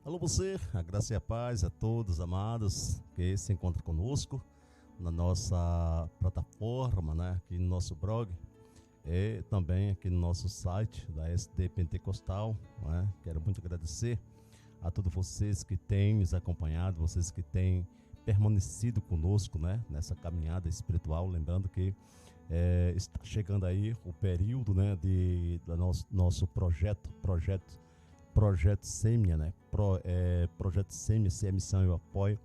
Alô você, a graça e a paz a todos amados que se encontram conosco na nossa plataforma, né, aqui no nosso blog e também aqui no nosso site da SD Pentecostal, né. Quero muito agradecer a todos vocês que têm nos acompanhado, vocês que têm permanecido conosco, né, nessa caminhada espiritual, lembrando que está chegando aí o período, né, do nosso projeto Sêmia, né? Projeto Sêmia, se é missão eu apoio.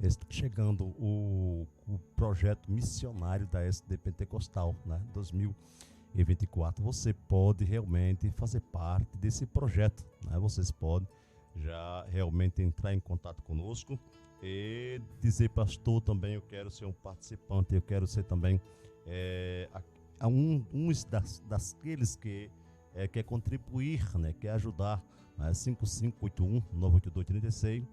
Está chegando o projeto missionário da SD Pentecostal, né? 2024. Você pode realmente fazer parte desse projeto, né? Vocês podem já realmente entrar em contato conosco e dizer, pastor, também eu quero ser um participante, eu quero ser também daqueles que quer contribuir, né? Quer ajudar. 5581-98236,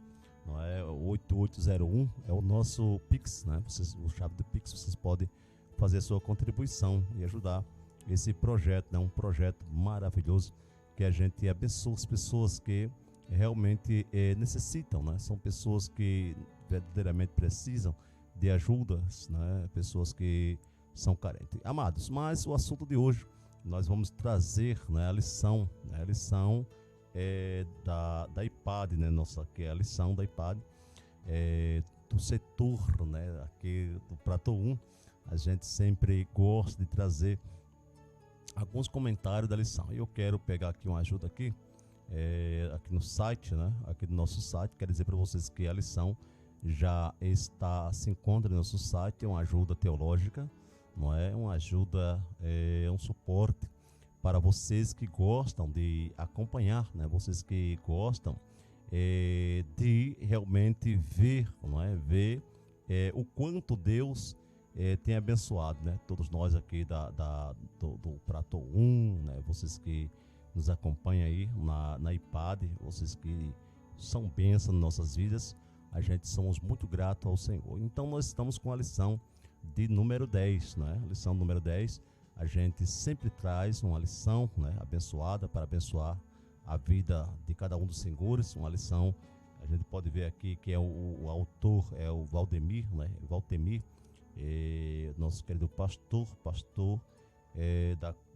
não é? 8801 é o nosso Pix, né? O chave do Pix, vocês podem fazer a sua contribuição e ajudar esse projeto, né? Um projeto maravilhoso que a gente abençoa as pessoas que realmente necessitam, né? São pessoas que verdadeiramente precisam de ajuda, né? Pessoas que são carentes. Amados, mas o assunto de hoje nós vamos trazer, né, a lição, né? A lição da IPAD, né, que é a lição da IPAD, do setor, né, aqui do Prato 1. A gente sempre gosta de trazer alguns comentários da lição. Eu quero pegar aqui uma ajuda aqui no site, né, aqui do nosso site. Quero dizer para vocês que a lição já se encontra no nosso site. É uma ajuda teológica, não é uma ajuda, um suporte para vocês que gostam de acompanhar, né? Vocês que gostam de realmente ver, não é? Ver o quanto Deus tem abençoado, né? Todos nós aqui do Prato 1, né? Vocês que nos acompanham aí na IPAD, vocês que são bênçãos nas nossas vidas, a gente somos muito gratos ao Senhor. Então nós estamos com a lição de número 10, né? A lição número 10. A gente sempre traz uma lição, né, abençoada para abençoar a vida de cada um dos senhores. Uma lição, a gente pode ver aqui que o autor é o Valdemir, né, nosso querido pastor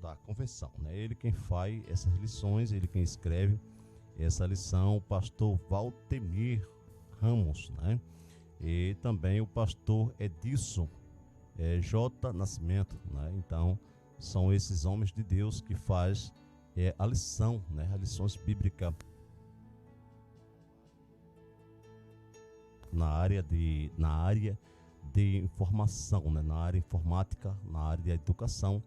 da convenção, né? Ele quem faz essas lições, ele quem escreve essa lição, o pastor Valdemir Ramos, né? E também o pastor Edilson J. Nascimento, né? Então são esses homens de Deus que faz a lição, né? As lições bíblicas na área de informação, né? Na área informática, na área de educação,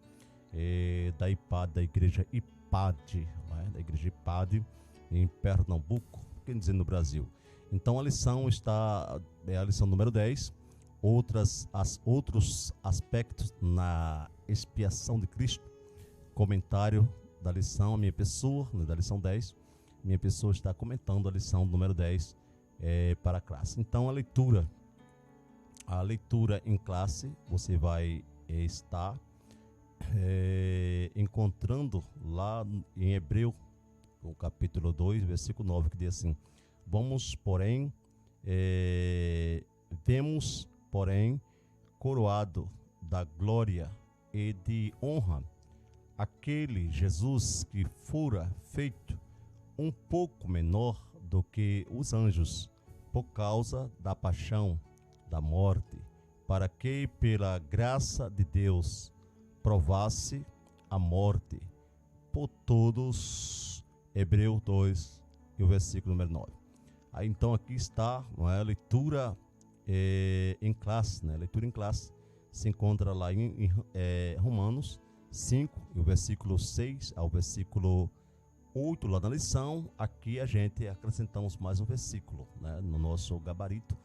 da IPAD, da igreja IPAD, né? Da igreja IPAD em Pernambuco, quer dizer, no Brasil. Então a lição é a lição número 10. Outros aspectos na expiação de Cristo. Comentário da lição, a minha pessoa, né, da lição 10. Minha pessoa está comentando a lição número 10 para a classe. Então a leitura em classe, você vai estar encontrando lá em Hebreu, o capítulo 2, versículo 9, que diz assim: vemos, porém, coroado da glória e de honra aquele Jesus que fora feito um pouco menor do que os anjos, por causa da paixão, da morte, para que pela graça de Deus provasse a morte por todos. Hebreu 2 e o versículo número 9. Aí então aqui está, não é, a leitura em classe, né? Leitura em classe se encontra lá em Romanos 5, e o versículo 6 ao versículo 8 lá na lição. Aqui a gente acrescentamos mais um versículo, né? No nosso gabarito,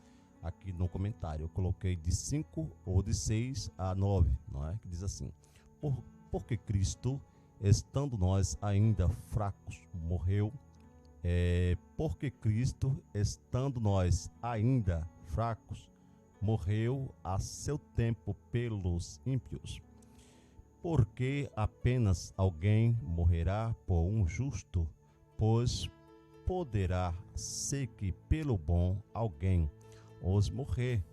aqui no comentário eu coloquei de 5 ou de 6 a 9, não é? Que diz assim: porque Cristo, estando nós ainda fracos, morreu. Porque Cristo, estando nós ainda fracos, morreu a seu tempo pelos ímpios. Porque apenas alguém morrerá por um justo, pois poderá ser que pelo bom alguém os morrer,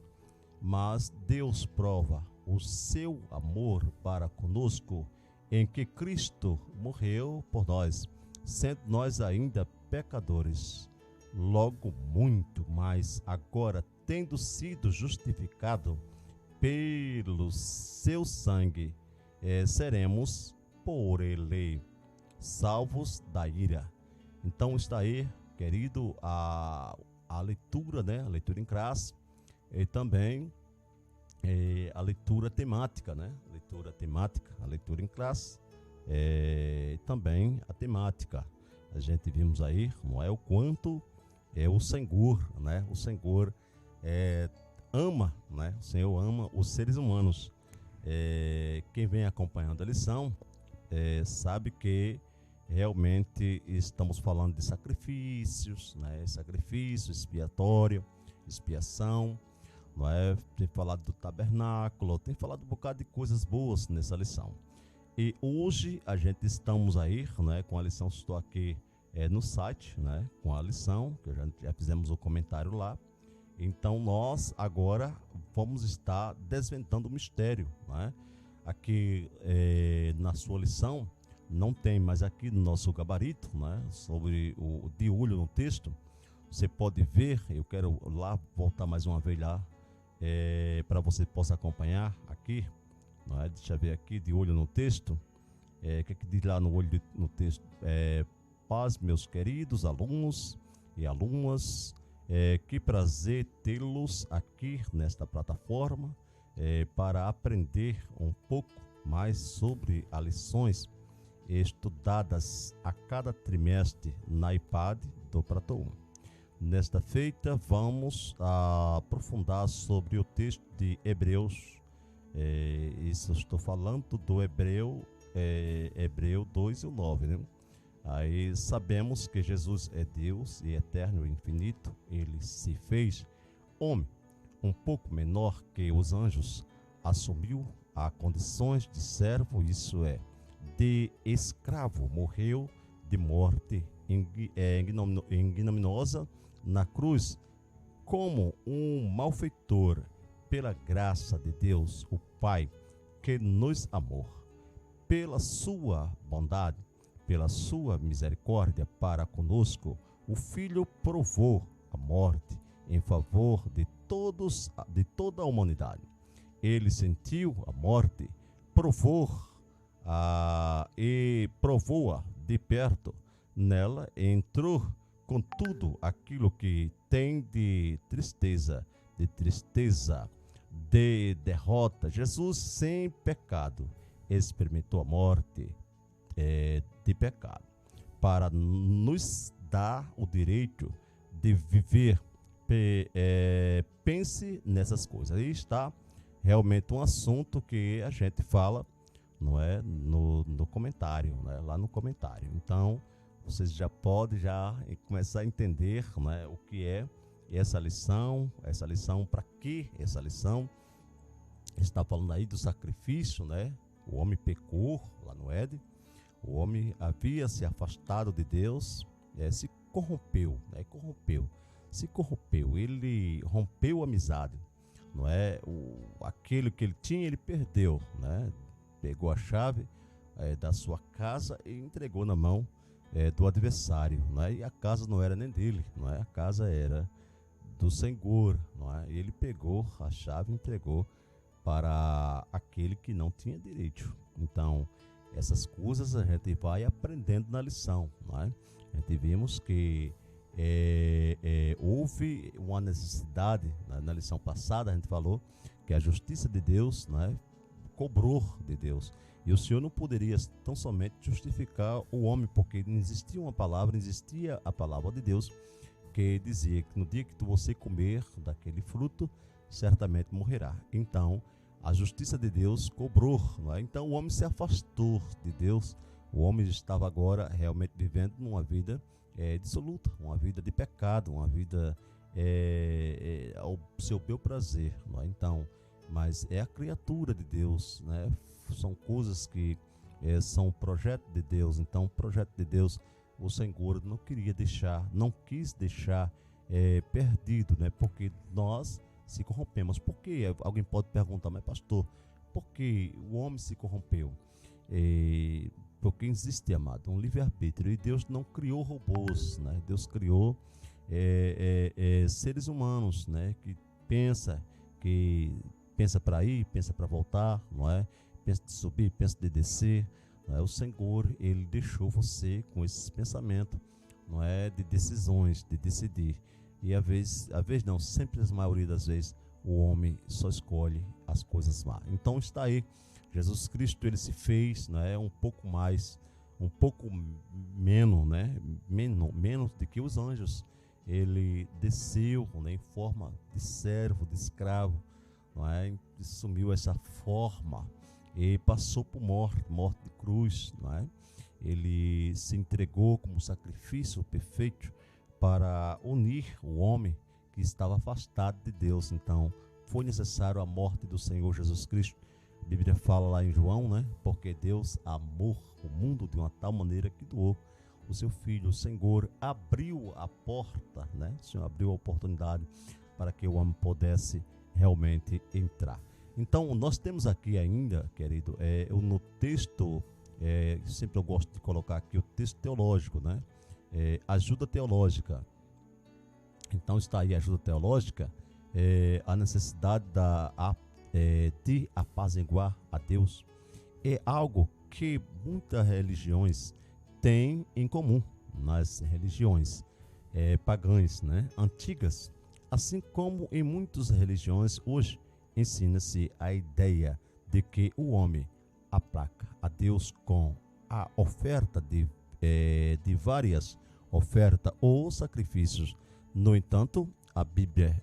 mas Deus prova o seu amor para conosco em que Cristo morreu por nós, sendo nós ainda pecadores. Logo muito mais agora, tendo sido justificado pelo seu sangue, seremos por ele salvos da ira. Então está aí, querido, a leitura, né? A leitura em classe e também a leitura temática, né? Leitura temática, a leitura em classe, também a temática. A gente vimos aí, não é, o quanto o Senhor, né? O Senhor ama, né? O Senhor ama os seres humanos. Quem vem acompanhando a lição sabe que realmente estamos falando de sacrifícios, né? Sacrifício expiatório, expiação, não é? Tem falado do tabernáculo, tem falado um bocado de coisas boas nessa lição. E hoje a gente estamos aí, né, com a lição. Estou aqui no site, né, com a lição, que já fizemos o comentário lá. Então nós agora vamos estar desvendando o mistério, né? Aqui na sua lição não tem, mas aqui no nosso gabarito, né, sobre o de olho no texto, você pode ver. Eu quero lá voltar mais uma vez lá para você possa acompanhar aqui, não é? Deixa eu ver aqui, de olho no texto. O que diz lá no olho no texto? Paz, meus queridos alunos e alunas, que prazer tê-los aqui nesta plataforma para aprender um pouco mais sobre as lições estudadas a cada trimestre na iPad do Prato 1. Nesta feita vamos aprofundar sobre o texto de Hebreus. Isso estou falando do Hebreu 2 e o 9, né? Aí sabemos que Jesus é Deus e eterno e infinito. Ele se fez homem, um pouco menor que os anjos, assumiu as condições de servo, isso é, de escravo, morreu de morte ignominiosa na cruz, como um malfeitor, pela graça de Deus, o Pai, que nos amou, pela sua bondade, pela sua misericórdia para conosco, o Filho provou a morte em favor de toda a humanidade. Ele sentiu a morte, provou-a de perto. Nela entrou com tudo aquilo que tem de tristeza, de derrota. Jesus, sem pecado, experimentou a morte de pecado, para nos dar o direito de viver. Pense nessas coisas. Aí está realmente um assunto que a gente fala, não é, no comentário, né, lá no comentário. Então vocês já podem começar a entender, né, o que é essa lição, para que essa lição está falando aí do sacrifício, né? O homem pecou lá no Éden, o homem havia se afastado de Deus, se corrompeu, né? Se corrompeu, ele rompeu a amizade, não é? Aquilo que ele tinha, ele perdeu, né? Pegou a chave da sua casa e entregou na mão do adversário, não é? E a casa não era nem dele, não é? A casa era do Senhor, não é? Ele pegou a chave e entregou para aquele que não tinha direito. Então, essas coisas a gente vai aprendendo na lição, não é? A gente vimos que houve uma necessidade, na lição passada a gente falou que a justiça de Deus, né, cobrou de Deus, e o Senhor não poderia tão somente justificar o homem, porque não existia uma palavra, existia a palavra de Deus que dizia que no dia que você comer daquele fruto, certamente morrerá. Então a justiça de Deus cobrou, não é? Então o homem se afastou de Deus. O homem estava agora realmente vivendo numa vida dissoluta, uma vida de pecado, uma vida ao seu bel prazer, não é? Então, mas é a criatura de Deus, né? São coisas que são o projeto de Deus. Então o projeto de Deus o Senhor não queria deixar, não quis deixar perdido, né? Porque nós se corrompemos. Por que? Alguém pode perguntar, mas pastor, por que o homem se corrompeu? Porque existe, amado, um livre-arbítrio, e Deus não criou robôs, né? Deus criou seres humanos, né? Que pensa para ir, pensa para voltar, não é? Pensa de subir, pensa de descer, não é? O Senhor, ele deixou você com esses pensamentos, não é? De decisões, de decidir. E às vezes não, sempre a maioria das vezes o homem só escolhe as coisas más. Então está aí, Jesus Cristo, ele se fez, né, um pouco menos, né, menos do que os anjos. Ele desceu, né, em forma de servo, de escravo, não é? Assumiu essa forma e passou por morte de cruz, não é? Ele se entregou como sacrifício perfeito para unir o homem que estava afastado de Deus. Então foi necessário a morte do Senhor Jesus Cristo. A Bíblia fala lá em João, né? Porque Deus amou o mundo de uma tal maneira que doou o seu Filho. O Senhor abriu a porta, né? O Senhor abriu a oportunidade para que o homem pudesse realmente entrar. Então nós temos aqui ainda, querido, no texto, sempre eu gosto de colocar aqui o texto teológico, né? Ajuda teológica. Então está aí a ajuda teológica, a necessidade de apaziguar a Deus. É algo que muitas religiões têm em comum, nas religiões pagãs, né, antigas, assim como em muitas religiões hoje ensina-se a ideia de que o homem aplaca a Deus com a oferta de várias ofertas ou sacrifícios. No entanto, a Bíblia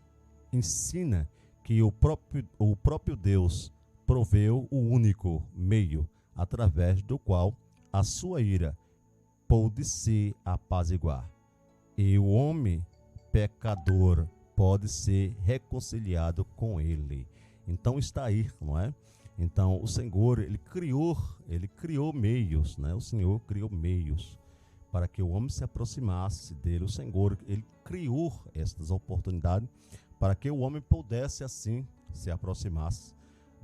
ensina que o próprio Deus proveu o único meio através do qual a sua ira pôde se apaziguar, e o homem pecador pode ser reconciliado com ele. Então está aí, não é? Então o Senhor, ele criou meios, né? O Senhor criou meios para que o homem se aproximasse dele. O Senhor, ele criou estas oportunidades para que o homem pudesse assim se aproximar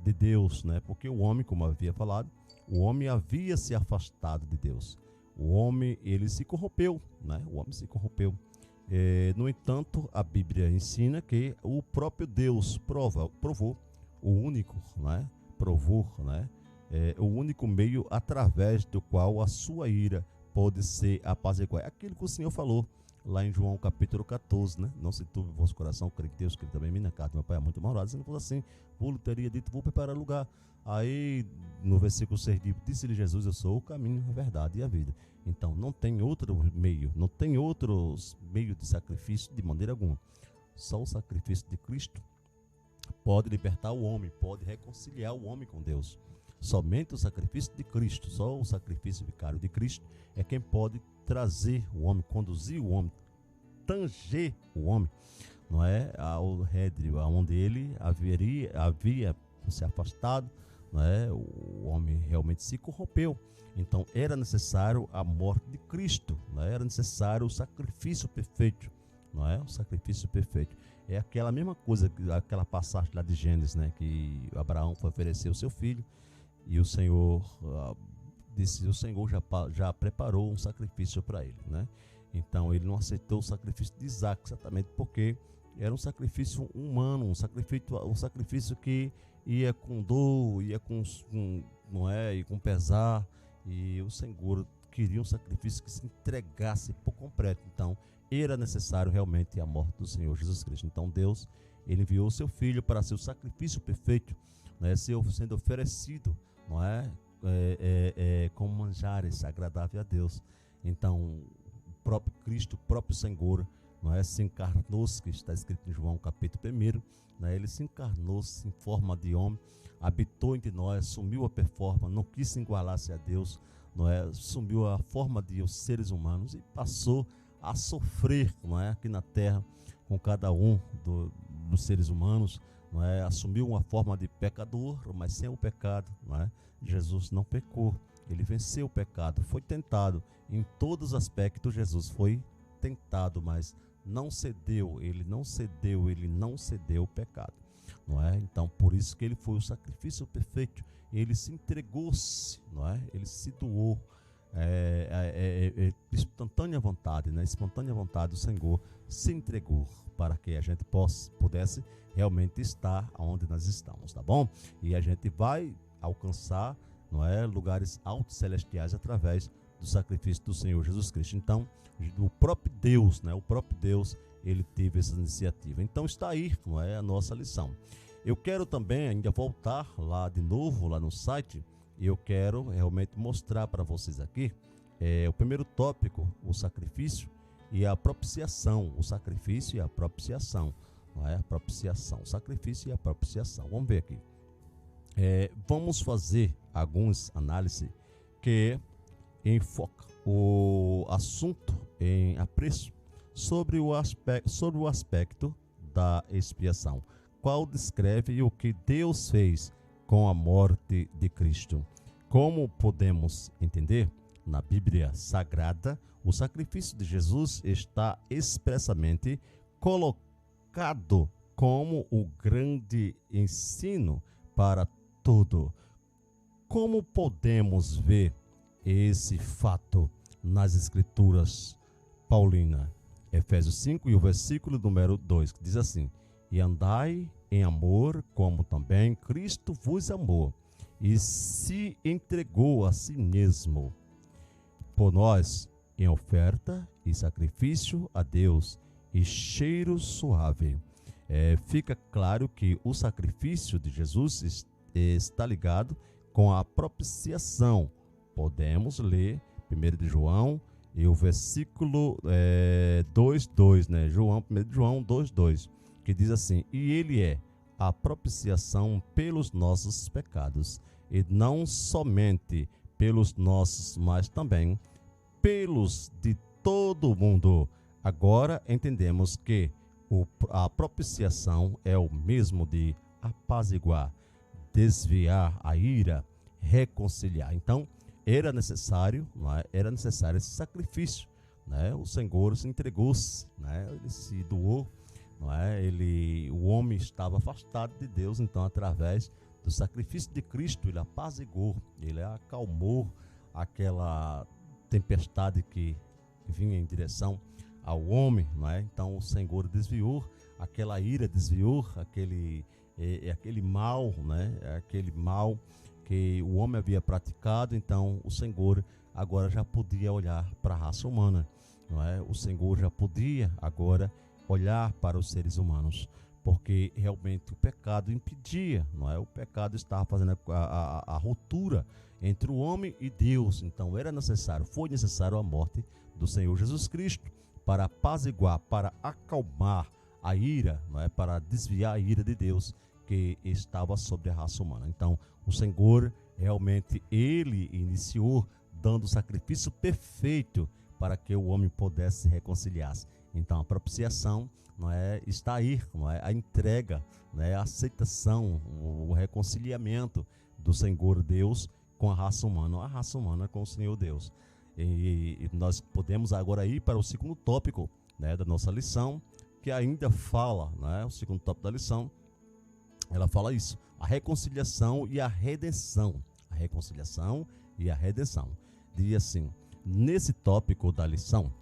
de Deus, né? Porque o homem, como eu havia falado, o homem havia se afastado de Deus. O homem, ele se corrompeu, né? O homem se corrompeu. No entanto, a Bíblia ensina que o próprio Deus provou o único, né? Provou, né? O único meio através do qual a sua ira pode ser apaziguada. É aquilo que o Senhor falou lá em João capítulo 14, né? Não se turbe o vosso coração, creio que Deus, que também me na casa do meu Pai é muito morado. Se não fosse assim, vou teria dito, vou preparar lugar. Aí, no versículo 6, disse-lhe Jesus, eu sou o caminho, a verdade e a vida. Então, não tem outro meio, não tem outros meios de sacrifício de maneira alguma. Só o sacrifício de Cristo pode libertar o homem, pode reconciliar o homem com Deus. Somente o sacrifício de Cristo, só o sacrifício vicário de Cristo é quem pode trazer o homem, conduzir o homem, tanger o homem, não é, ao rédrio, onde ele havia se afastado, não é? O homem realmente se corrompeu. Então era necessário a morte de Cristo, não é? Era necessário o sacrifício perfeito, não é? O sacrifício perfeito. É aquela mesma coisa, aquela passagem lá de Gênesis, né? Que Abraão foi oferecer o seu filho e o Senhor disse, o Senhor já preparou um sacrifício para ele, né? Então ele não aceitou o sacrifício de Isaac, exatamente porque era um sacrifício humano, um sacrifício que ia com dor, ia não é, e com pesar, e o Senhor queria um sacrifício que se entregasse por completo. Então era necessário realmente a morte do Senhor Jesus Cristo. Então Deus, ele enviou o seu filho para ser o sacrifício perfeito, né, sendo oferecido, não é, como manjares agradável a Deus. Então o próprio Cristo, o próprio Senhor, não é, se encarnou-se, que está escrito em João capítulo 1, né, ele se encarnou-se em forma de homem, habitou entre nós, assumiu a performance, não quis se igualar-se a Deus, não é, assumiu a forma de os seres humanos e passou a sofrer, não é, aqui na terra com cada um dos seres humanos, não é, assumiu uma forma de pecador, mas sem o pecado, não é? Jesus não pecou, ele venceu o pecado, foi tentado, Em todos os aspectos, Jesus foi tentado, mas não cedeu, ele não cedeu o pecado, não é? Então, por isso que ele foi o sacrifício perfeito, ele se entregou-se, não é? Ele se doou, espontânea vontade, né? Espontânea vontade do Senhor se entregou para que a gente pudesse realmente estar onde nós estamos, tá bom? E a gente vai alcançar, não é, lugares altos celestiais através do sacrifício do Senhor Jesus Cristo. Então, o próprio Deus, né? O próprio Deus, ele teve essa iniciativa. Então está aí, não é, a nossa lição. Eu quero também ainda voltar lá de novo, lá no site, e eu quero realmente mostrar para vocês aqui o primeiro tópico, o sacrifício e a propiciação. O sacrifício e a propiciação, não é? A propiciação, o sacrifício e a propiciação. Vamos ver aqui. Vamos fazer algumas análises que enfoca o assunto em apreço sobre o aspecto da expiação, qual descreve o que Deus fez com a morte de Cristo. Como podemos entender, na Bíblia Sagrada, o sacrifício de Jesus está expressamente colocado como o grande ensino para tudo. Como podemos ver esse fato nas Escrituras paulinas? Efésios 5 e o versículo número 2, que diz assim: e andai em amor, como também Cristo vos amou, e se entregou a si mesmo por nós, em oferta e sacrifício a Deus, e cheiro suave. Fica claro que o sacrifício de Jesus está ligado com a propiciação. Podemos ler 1 de João e o versículo 2:2, né? 1 João 2:2, que diz assim: e ele é a propiciação pelos nossos pecados, e não somente pelos nossos, mas também pelos de todo o mundo. Agora entendemos que a propiciação é o mesmo de apaziguar, desviar a ira, reconciliar. Então, era necessário, não é? Era necessário esse sacrifício, né? O Senhor se entregou-se, né? Ele se doou, não é? O homem estava afastado de Deus, então através do sacrifício de Cristo ele apaziguou, ele acalmou aquela tempestade que vinha em direção ao homem, não é? Então o Senhor desviou aquela ira, desviou aquele mal, né? Aquele mal que o homem havia praticado. Então o Senhor agora já podia olhar para a raça humana, não é? O Senhor já podia agora olhar para os seres humanos, porque realmente o pecado impedia, não é? O pecado estava fazendo a ruptura entre o homem e Deus. Então foi necessário a morte do Senhor Jesus Cristo para apaziguar, para acalmar a ira, não é? Para desviar a ira de Deus que estava sobre a raça humana. Então o Senhor realmente ele iniciou dando o sacrifício perfeito para que o homem pudesse reconciliar-se. Então a propiciação, não é, está aí, não é, a entrega, não é, a aceitação, o reconciliamento do Senhor Deus com a raça humana com o Senhor Deus. E nós podemos agora ir para o segundo tópico, né, da nossa lição, que ainda fala, né, o segundo tópico da lição, ela fala isso: a reconciliação e a redenção. A reconciliação e a redenção. Diz assim: nesse tópico da lição,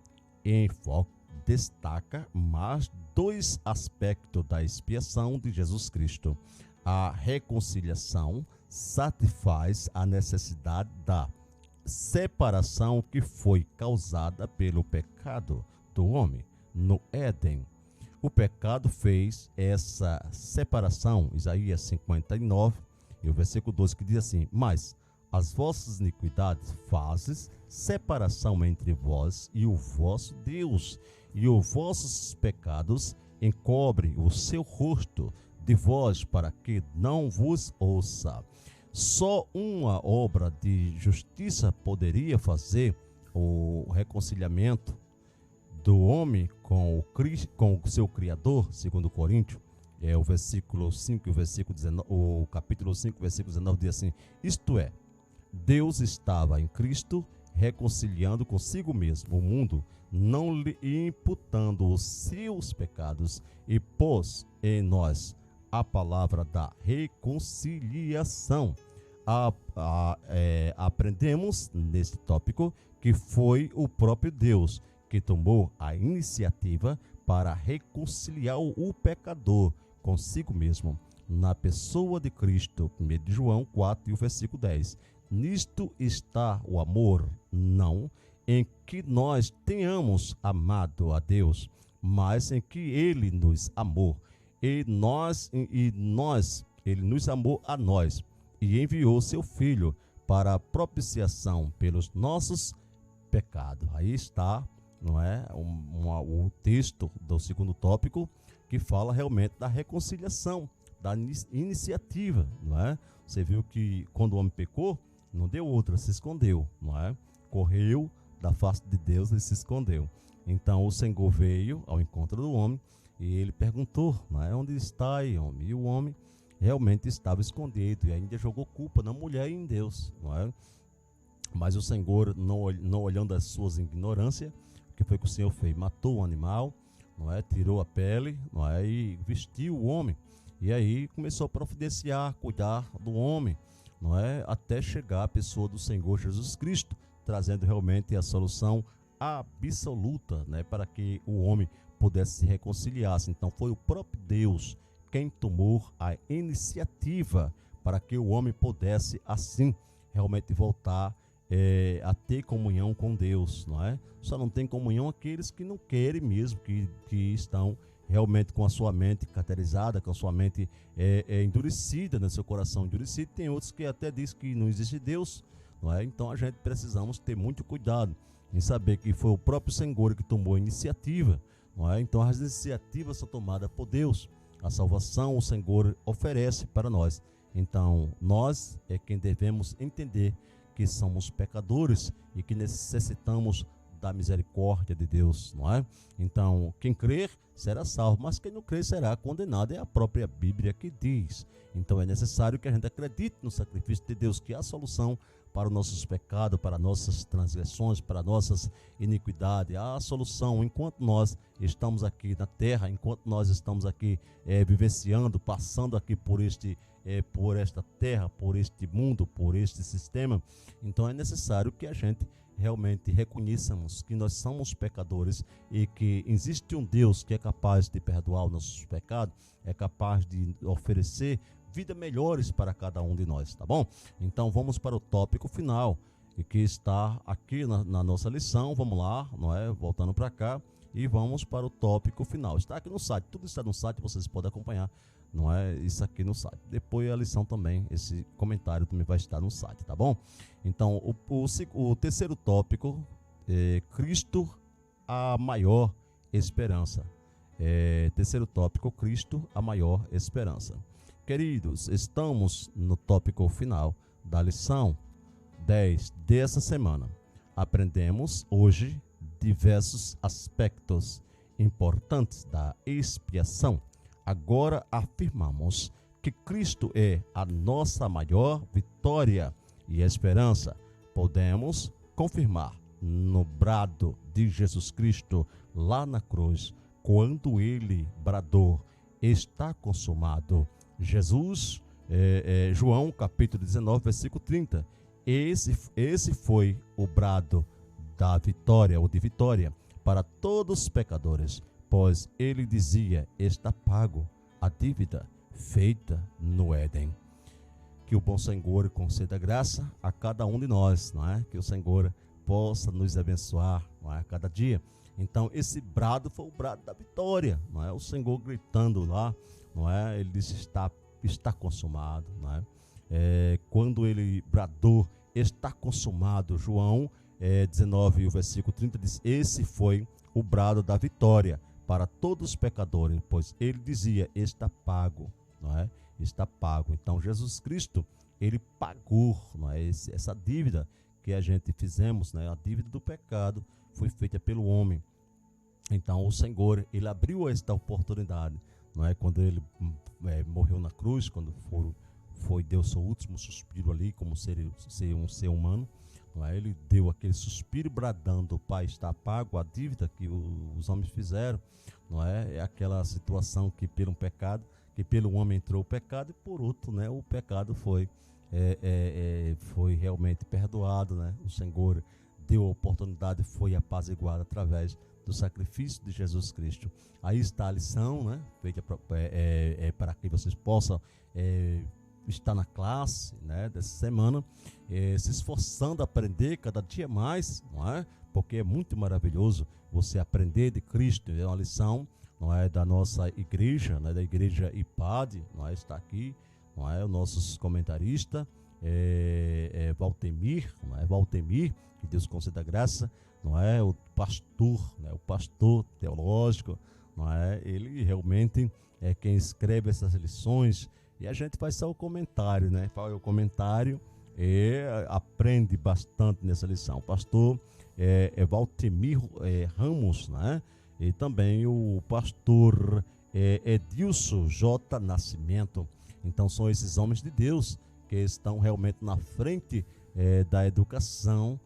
em foco, destaca mais dois aspectos da expiação de Jesus Cristo. A reconciliação satisfaz a necessidade da separação que foi causada pelo pecado do homem no Éden. O pecado fez essa separação, Isaías 59, e o versículo 12, que diz assim: mas as vossas iniquidades fazes separação entre vós e o vosso Deus, e os vossos pecados encobre o seu rosto de vós, para que não vos ouça. Só uma obra de justiça poderia fazer o reconciliamento do homem com o seu Criador, segundo Coríntios, o versículo 5 e o versículo 19, o capítulo 5, versículo 19 diz assim: isto é, Deus estava em Cristo reconciliando consigo mesmo o mundo, não lhe imputando os seus pecados, e pôs em nós a palavra da reconciliação. Aprendemos nesse tópico que foi o próprio Deus que tomou a iniciativa para reconciliar o pecador consigo mesmo, na pessoa de Cristo. 1 João 4 e o versículo 10. Nisto está o amor, não em que nós tenhamos amado a Deus, mas em que Ele nos amou. Ele nos amou a nós e enviou seu Filho para a propiciação pelos nossos pecados. Aí está, não é, o texto do segundo tópico, que fala realmente da reconciliação, da iniciativa, não é? Você viu que quando o homem pecou, não deu outra, se escondeu, não é? Correu da face de Deus e se escondeu. Então o Senhor veio ao encontro do homem e ele perguntou, não é? Onde está aí, homem? E o homem realmente estava escondido e ainda jogou culpa na mulher e em Deus, não é? Mas o Senhor, não olhando as suas ignorâncias, o que foi que o Senhor fez? Matou o animal, não é? Tirou a pele, não é? E vestiu o homem. E aí começou a providenciar, cuidar do homem, não é? Até chegar a pessoa do Senhor Jesus Cristo, trazendo realmente a solução absoluta, né? Para que o homem pudesse se reconciliar. Então foi o próprio Deus quem tomou a iniciativa para que o homem pudesse assim realmente voltar a ter comunhão com Deus, não é? Só não tem comunhão aqueles que não querem mesmo, que estão realmente com a sua mente cauterizada, com a sua mente endurecida, né? Seu coração endurecido. Tem outros que até diz que não existe Deus, não é? Então a gente precisamos ter muito cuidado em saber que foi o próprio Senhor que tomou a iniciativa, não é? Então as iniciativas são tomadas por Deus. A salvação o Senhor oferece para nós. Então nós é quem devemos entender que somos pecadores e que necessitamos da misericórdia de Deus, não é? Então, quem crer será salvo, mas quem não crer será condenado, é a própria Bíblia que diz. Então é necessário que a gente acredite no sacrifício de Deus, que é a solução para os nossos pecados, para nossas transgressões, para nossas iniquidades, a solução enquanto nós estamos aqui na terra, enquanto nós estamos aqui vivenciando, passando aqui por esta terra, por este mundo, por este sistema. Então é necessário que a gente realmente reconheçamos que nós somos pecadores e que existe um Deus que é capaz de perdoar os nossos pecados, é capaz de oferecer vida melhores para cada um de nós, tá bom? Então vamos para o tópico final, e que está aqui na nossa lição. Vamos lá, não é? Voltando para cá, e vamos para o tópico final. Está aqui no site, tudo está no site, vocês podem acompanhar, não é? Isso aqui no site. Depois a lição também, esse comentário também vai estar no site, tá bom? Então o terceiro tópico é Cristo, a maior esperança. Terceiro tópico, Cristo, a maior esperança. Queridos, estamos no tópico final da lição 10 dessa semana. Aprendemos hoje diversos aspectos importantes da expiação. Agora afirmamos que Cristo é a nossa maior vitória e esperança. Podemos confirmar no brado de Jesus Cristo lá na cruz, quando ele bradou: está consumado. Jesus, João capítulo 19, versículo 30. Esse foi o brado da vitória, ou de vitória, para todos os pecadores, pois ele dizia: está pago a dívida feita no Éden. Que o bom Senhor conceda graça a cada um de nós, não é? Que o Senhor possa nos abençoar, não é? A cada dia. Então esse brado foi o brado da vitória, não é? O Senhor gritando lá, não é? Ele disse: está consumado, não é? Quando ele bradou: está consumado, João 19, o versículo 30 diz: esse foi o brado da vitória para todos os pecadores, pois ele dizia: está pago, não é? Está pago. Então Jesus Cristo, ele pagou, não é? Essa dívida que a gente fizemos, né? A dívida do pecado foi feita pelo homem. Então o Senhor, ele abriu esta oportunidade, não é? Quando ele morreu na cruz, quando deu seu último suspiro ali como um ser humano, não é? Ele deu aquele suspiro bradando: Pai, está pago a dívida que os homens fizeram, não é? É aquela situação que pelo pecado, que pelo homem entrou o pecado e por outro, né, o pecado foi realmente perdoado, né? O Senhor deu a oportunidade, foi apaziguado através do sacrifício de Jesus Cristo. Aí está a lição, né, feita para que vocês possam estar na classe, né, dessa semana, se esforçando a aprender cada dia mais, não é? Porque é muito maravilhoso você aprender de Cristo. É uma lição, não é, da nossa igreja, né, da igreja IPAD, não é? Está aqui, não é, o nosso comentarista Valtemir, não é? Valtemir, que Deus conceda graça, não é? O pastor, né? O pastor teológico, não é? Ele realmente é quem escreve essas lições e a gente faz só o comentário, né? Faz o comentário e aprende bastante nessa lição. O pastor Valtemir Ramos, né? E também o pastor Edilson J. Nascimento. Então são esses homens de Deus que estão realmente na frente da educação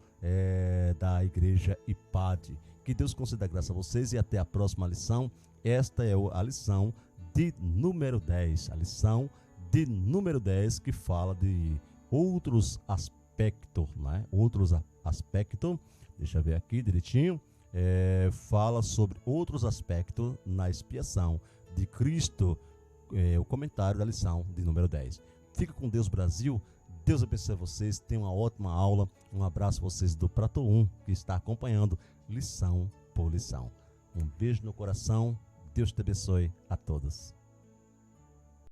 da igreja IPAD. Que Deus conceda graça a vocês e até a próxima lição. Esta é a lição de número 10. A lição de número 10 que fala de outros aspectos, né? Outros aspectos, deixa eu ver aqui direitinho. Fala sobre outros aspectos na expiação de Cristo. O comentário da lição de número 10. Fica com Deus, Brasil. Deus abençoe vocês. Tenham uma ótima aula. Um abraço a vocês do Prato 1 que está acompanhando lição por lição. Um beijo no coração. Deus te abençoe a todos.